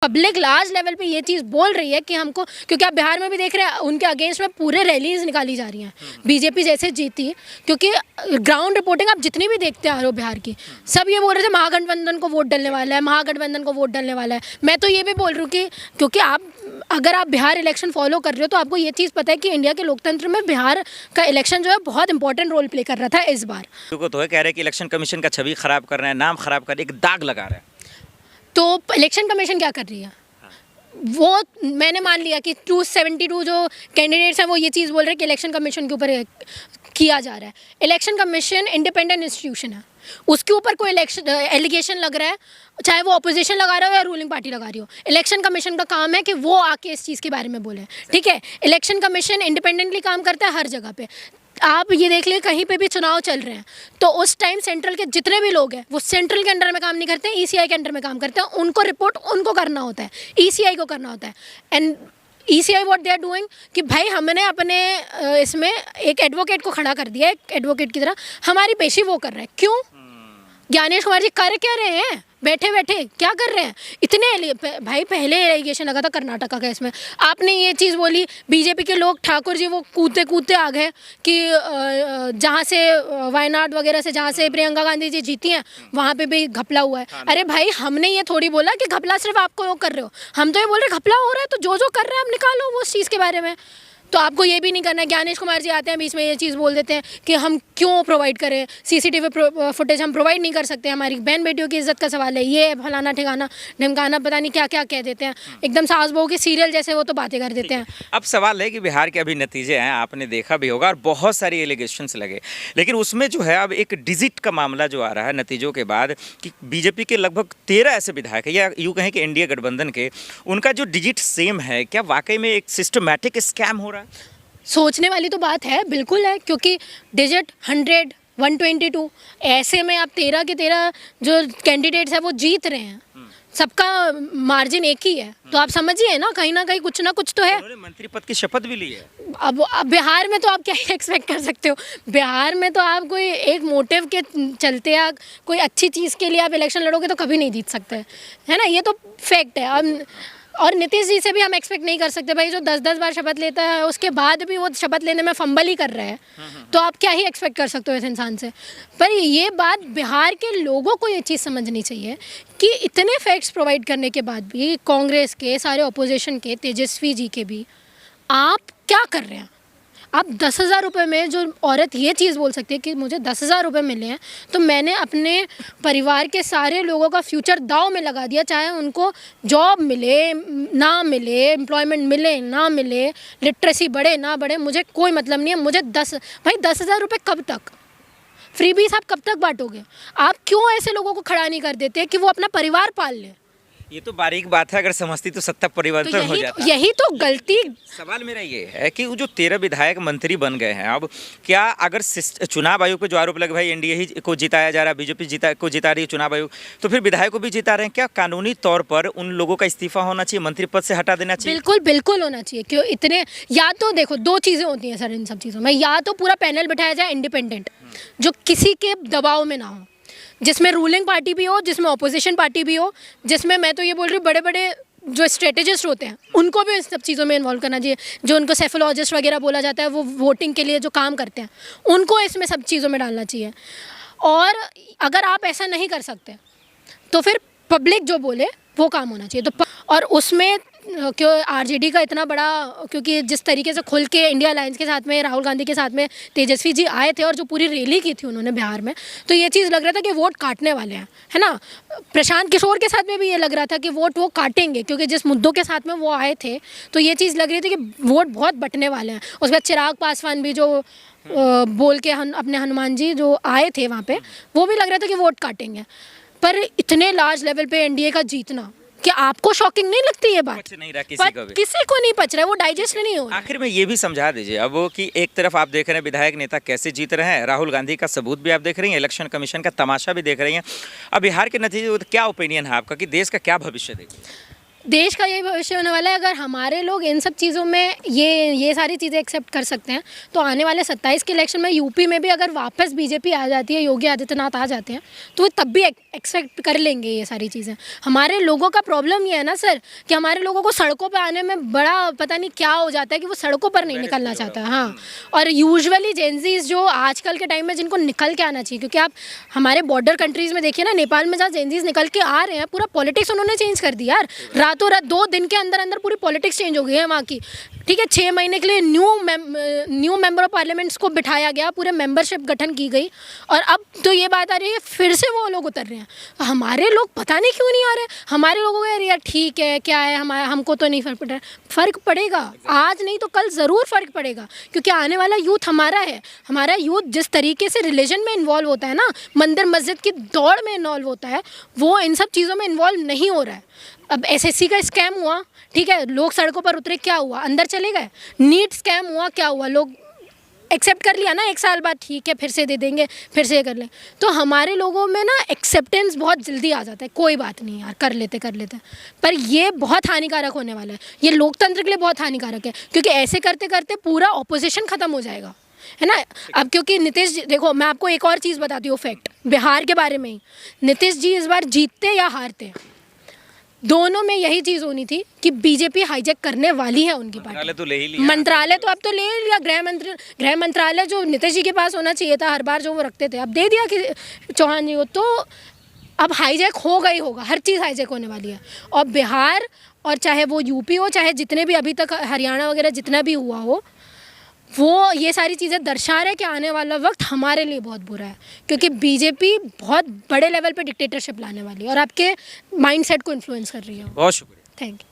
Public large level पे ये चीज़ बोल रही है कि हमको, क्योंकि आप बिहार में भी देख रहे हैं उनके अगेंस्ट में पूरे रैलीज निकाली जा रही हैं। बीजेपी जैसे जीती, क्योंकि ग्राउंड रिपोर्टिंग आप जितनी भी देखते आ रहे हो बिहार की, सब ये बोल रहे थे महागठबंधन को वोट डलने वाला है, महागठबंधन को वोट डलने वाला है। मैं तो ये भी बोल रही हूँ कि क्योंकि अगर आप बिहार इलेक्शन फॉलो कर रहे हो तो आपको ये चीज़ पता है कि इंडिया के लोकतंत्र में बिहार का इलेक्शन जो है बहुत इंपॉर्टेंट रोल प्ले कर रहा था इस बार। तो है कह रहे हैं कि इलेक्शन कमीशन का छवि खराब कर रहे हैं, नाम खराब कर रहे हैं, एक दाग लगा रहे हैं। तो इलेक्शन कमीशन क्या कर रही है? वो मैंने मान लिया कि 272 जो कैंडिडेट्स हैं वो ये चीज़ बोल रहे हैं कि इलेक्शन कमीशन के ऊपर किया जा रहा है। इलेक्शन कमीशन इंडिपेंडेंट इंस्टीट्यूशन है, उसके ऊपर कोई इलेक्शन एलिगेशन लग रहा है, चाहे वो अपोजिशन लगा रहा हो या रूलिंग पार्टी लगा रही हो, इलेक्शन कमीशन का काम है कि वो आके इस चीज़ के बारे में बोले। ठीक है, इलेक्शन कमीशन इंडिपेंडेंटली काम करता है हर जगह पे। आप ये देख लिए कहीं पे भी चुनाव चल रहे हैं तो उस टाइम सेंट्रल के जितने भी लोग हैं वो सेंट्रल के अंडर में काम नहीं करते हैं, ईसीआई के अंडर में काम करते हैं। उनको रिपोर्ट उनको करना होता है, ईसीआई को करना होता है। And ECI what they are doing कि भाई हमने अपने इसमें एक एडवोकेट को खड़ा कर दिया, एक एडवोकेट की तरह हमारी पेशी वो कर रहे हैं। क्यों? ज्ञानेश कुमार जी कर क्या रहे हैं? बैठे बैठे क्या कर रहे हैं? इतने भाई पहले एलिगेशन लगा था कर्नाटका का, इसमें आपने ये चीज़ बोली, बीजेपी के लोग ठाकुर जी वो कूदते कूदते आ गए कि जहाँ से वायनाड वगैरह से जहाँ से प्रियंका गांधी जी जीती हैं वहाँ पे भी घपला हुआ है। अरे भाई हमने ये थोड़ी बोला कि घपला सिर्फ आपको लोग कर रहे हो, हम तो ये बोल रहे घपला हो रहा है तो जो कर रहे हैं आप निकालो वो उस चीज़ के बारे में। तो आपको ये भी नहीं करना है। ज्ञानेश कुमार जी आते हैं बीच में ये चीज़ बोल देते हैं कि हम क्यों प्रोवाइड करें सीसीटीवी फुटेज, हम प्रोवाइड नहीं कर सकते, हमारी बहन बेटियों की इज्जत का सवाल है, ये फलाना ठिकाना ढिमकाना पता नहीं क्या क्या कह देते हैं, एकदम सास बहू के सीरियल जैसे वो तो बातें कर देते हैं। अब सवाल है कि बिहार के अभी नतीजे हैं, आपने देखा भी होगा और बहुत सारी एलिगेशंस लगे, लेकिन उसमें जो है अब एक डिजिट का मामला जो आ रहा है नतीजों के बाद कि बीजेपी के लगभग 13 ऐसे विधायक है या यूँ कहें कि एनडीए गठबंधन के, उनका जो डिजिट सेम है, क्या वाकई में एक सिस्टमैटिक स्कैम हो रहा है? सोचने वाली तो बात है, बिल्कुल है, क्योंकि डिजिट 100, 122 ऐसे में आप 13 के 13 जो कैंडिडेट्स हैं वो जीत रहे हैं, सबका मार्जिन एक ही है। तो आप समझिए ना कहीं कुछ ना कुछ तो है। उन्होंने मंत्री पद की शपथ भी ली है। अब बिहार में तो आप क्या ही एक्सपेक्ट कर सकते हो? बिहार में तो आप कोई एक मोटिव के चलते या कोई अच्छी चीज़ के लिए आप इलेक्शन लड़ोगे तो कभी नहीं जीत सकते, है ना? ये तो फैक्ट है। और नीतीश जी से भी हम एक्सपेक्ट नहीं कर सकते भाई, जो 10-10 बार शपथ लेता है उसके बाद भी वो शपथ लेने में फंबल ही कर रहा है, तो आप क्या ही एक्सपेक्ट कर सकते हो इस इंसान से? पर ये बात बिहार के लोगों को ये चीज़ समझनी चाहिए कि इतने फैक्ट्स प्रोवाइड करने के बाद भी कांग्रेस के, सारे अपोजिशन के, तेजस्वी जी के भी, आप क्या कर रहे हैं? आप 10,000 रुपये में जो औरत ये चीज़ बोल सकती है कि मुझे 10,000 रुपये मिले हैं तो मैंने अपने परिवार के सारे लोगों का फ्यूचर दांव में लगा दिया, चाहे उनको जॉब मिले ना मिले, एम्प्लॉयमेंट मिले ना मिले, लिटरेसी बढ़े ना बढ़े, मुझे कोई मतलब नहीं है। मुझे 10,000 रुपये कब तक फ्री बीस आप कब तक बांटोगे? आप क्यों ऐसे लोगों को खड़ा नहीं कर देते कि वो अपना परिवार पाल ले? ये तो बारीक बात है, अगर समझती तो सत्ता परिवर्तन तो हो जाता। यही तो गलती। सवाल मेरा ये है कि वो जो 13 विधायक मंत्री बन गए हैं, अब क्या अगर चुनाव आयोग पे जो आरोप लगे भाई एनडीए ही को जिताया जा रहा है, बीजेपी जिता रही है चुनाव आयोग, तो फिर विधायक को भी जिता रहे हैं, क्या कानूनी तौर पर उन लोगों का इस्तीफा होना चाहिए, मंत्री पद से हटा देना चाहिए? बिल्कुल बिल्कुल होना चाहिए। क्यों इतने, या तो देखो दो चीज़ें होती हैं सर इन सब चीज़ों में, या तो पूरा पैनल बिठाया जाए इंडिपेंडेंट जो किसी के दबाव में ना हो, जिसमें रूलिंग पार्टी भी हो, जिसमें अपोजिशन पार्टी भी हो, जिसमें मैं तो ये बोल रही हूँ बड़े बड़े जो स्ट्रेटेजिस्ट होते हैं उनको भी इन सब चीज़ों में इन्वॉल्व करना चाहिए। जो उनको सेफोलॉजिस्ट वगैरह बोला जाता है, वो वोटिंग के लिए जो काम करते हैं, उनको इसमें सब चीज़ों में डालना चाहिए। और अगर आप ऐसा नहीं कर सकते तो फिर पब्लिक जो बोले वो काम होना चाहिए। तो और उसमें क्यों आरजेडी का इतना बड़ा, क्योंकि जिस तरीके से खुल के इंडिया अलायंस के साथ में, राहुल गांधी के साथ में तेजस्वी जी आए थे और जो पूरी रैली की थी उन्होंने बिहार में, तो ये चीज़ लग रहा था कि वोट काटने वाले हैं, है ना? प्रशांत किशोर के साथ में भी ये लग रहा था कि वोट वो काटेंगे, क्योंकि जिस मुद्दों के साथ में वो आए थे तो ये चीज़ लग रही थी कि वोट बहुत बंटने वाले हैं। उसके बाद चिराग पासवान भी जो बोल के अपने हनुमान जी जो आए थे वहाँ पे, वो भी लग रहा था कि वोट काटेंगे। पर इतने लार्ज लेवल पे एनडीए का जीतना, क्या आपको शॉकिंग नहीं लगती ये बात? नहीं रहा किसी को नहीं पच रहा है, वो डाइजेस्ट नहीं हो रहा। आखिर में ये भी समझा दीजिए अब वो कि एक तरफ आप देख रहे हैं विधायक नेता कैसे जीत रहे हैं, राहुल गांधी का सबूत भी आप देख रही हैं, इलेक्शन कमीशन का तमाशा भी देख रही हैं। अब बिहार के नतीजे, क्या ओपिनियन है आपका कि देश का क्या भविष्य देगा? देश का यही भविष्य होने वाला है। अगर हमारे लोग इन सब चीज़ों में ये सारी चीज़ें एक्सेप्ट कर सकते हैं तो आने वाले 27 के इलेक्शन में यूपी में भी अगर वापस बीजेपी आ जाती है, योगी आदित्यनाथ आ जाते हैं, तो तब भी एक्सेप्ट कर लेंगे ये सारी चीज़ें। हमारे लोगों का प्रॉब्लम ये है ना सर कि हमारे लोगों को सड़कों पे आने में बड़ा पता नहीं क्या हो जाता है कि वो सड़कों पर नहीं निकलना चाहता है। हाँ, और यूजुअली जेंजीज जो आजकल के टाइम में जिनको निकल के आना चाहिए, क्योंकि आप हमारे बॉर्डर कंट्रीज़ में देखिए ना, नेपाल में जहाँ जेंजीज निकल के आ रहे हैं, पूरा पॉलिटिक्स उन्होंने चेंज कर दिया यार। रातों रात 2 दिन के अंदर अंदर पूरी पॉलिटिक्स चेंज हो गई है वहाँ की। ठीक है, 6 महीने के लिए न्यू मेंबर ऑफ पार्लियामेंट्स को बिठाया गया, पूरे मेंबरशिप गठन की गई, और अब तो ये बात आ रही है फिर से वो लोग उतर रहे हैं। हमारे लोग पता नहीं क्यों नहीं आ रहे। हमारे लोगों को यार ठीक है, क्या है, हमको तो नहीं फ़र्क पड़ रहा है। फ़र्क पड़ेगा, आज नहीं तो कल ज़रूर फ़र्क पड़ेगा, क्योंकि आने वाला यूथ हमारा है। हमारा यूथ जिस तरीके से रिलीजन में इन्वॉल्व होता है ना, मंदिर मस्जिद की दौड़ में इन्वॉल्व होता है, वो इन सब चीज़ों में इन्वॉल्व नहीं हो रहा है। अब एसएससी का स्कैम हुआ, ठीक है, लोग सड़कों पर उतरे, क्या हुआ, अंदर चले गए। नीट स्कैम हुआ, क्या हुआ, लोग एक्सेप्ट कर लिया ना, 1 साल बाद ठीक है फिर से दे देंगे, फिर से कर लें। तो हमारे लोगों में ना एक्सेप्टेंस बहुत जल्दी आ जाता है, कोई बात नहीं यार, कर लेते। पर ये बहुत हानिकारक होने वाला है, ये लोकतंत्र के लिए बहुत हानिकारक है, क्योंकि ऐसे करते करते पूरा ऑपोजिशन ख़त्म हो जाएगा, है ना। अब क्योंकि नीतीश जी, देखो मैं आपको एक और चीज़ बताती हूँ फैक्ट बिहार के बारे में ही। नीतीश जी इस बार जीतते या हारते, दोनों में यही चीज़ होनी थी कि बीजेपी हाईजैक करने वाली है उनकी पार्टी। मंत्रालय तो ले ही लिया, मंत्रालय तो अब तो ले लिया। गृह मंत्रालय जो नीतीश जी के पास होना चाहिए था हर बार जो वो रखते थे, अब दे दिया कि चौहान जी को। तो अब हाईजैक होगा ही होगा, हर चीज़ हाईजैक होने वाली है। और बिहार, और चाहे वो यूपी हो, चाहे जितने भी अभी तक हरियाणा वगैरह जितना भी हुआ हो, वो ये सारी चीज़ें दर्शा रहे हैं कि आने वाला वक्त हमारे लिए बहुत बुरा है, क्योंकि बीजेपी बहुत बड़े लेवल पे डिक्टेटरशिप लाने वाली है और आपके माइंडसेट को इन्फ्लुएंस कर रही है। बहुत शुक्रिया। Thank you.